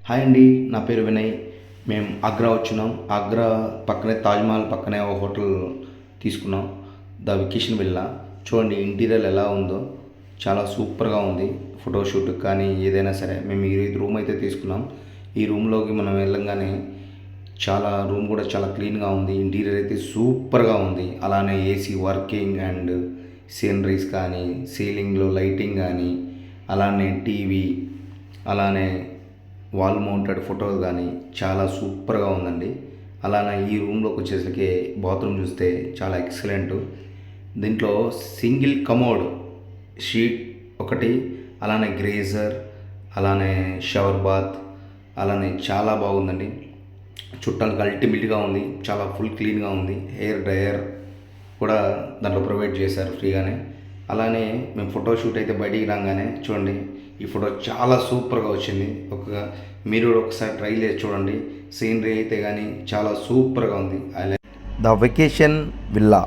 Hi అండి, నా పేరు వినయ్. మేము ఆగ్రా వచ్చినాం. ఆగ్రా పక్కనే తాజ్మహల్ పక్కనే ఒక హోటల్ తీసుకున్నాం, ద వెకేషన్ విల్లా. చూడండి ఇంటీరియర్ ఎలా ఉందో, చాలా సూపర్గా ఉంది. ఫోటోషూట్కి కానీ ఏదైనా సరే. మేము ఈ రూమ్ అయితే తీసుకున్నాం. ఈ రూమ్లోకి మనం వెళ్ళంగానే రూమ్ కూడా చాలా క్లీన్గా ఉంది. ఇంటీరియర్ అయితే సూపర్గా ఉంది. అలానే ఏసీ వర్కింగ్ అండ్ సీనరీస్ కానీ, సీలింగ్లో లైటింగ్ కానీ, అలానే టీవీ, అలానే వాల్ మౌంటెడ్ ఫోటోలు కానీ చాలా సూపర్గా ఉందండి. అలానే ఈ రూమ్లోకి వచ్చేసరికి బాత్రూమ్ చూస్తే చాలా ఎక్సలెంట్. దీంట్లో సింగిల్ కమోడ్ షీట్ ఒకటి, అలానే గ్రేజర్, అలానే షవర్ బాత్, అలానే చాలా బాగుందండి. చుట్టాలకు అల్టిమేట్గా ఉంది. చాలా ఫుల్ క్లీన్గా ఉంది. హెయిర్ డ్రయర్ కూడా దాంట్లో ప్రొవైడ్ చేశారు ఫ్రీగానే. అలానే మేము ఫోటోషూట్ అయితే బయటికి రాగానే చూడండి, ఈ ఫోటో చాలా సూపర్గా వచ్చింది. మీరు ఒకసారి ట్రై చేసి చూడండి. సీనరీ అయితే కానీ చాలా సూపర్గా ఉంది. The vacation villa.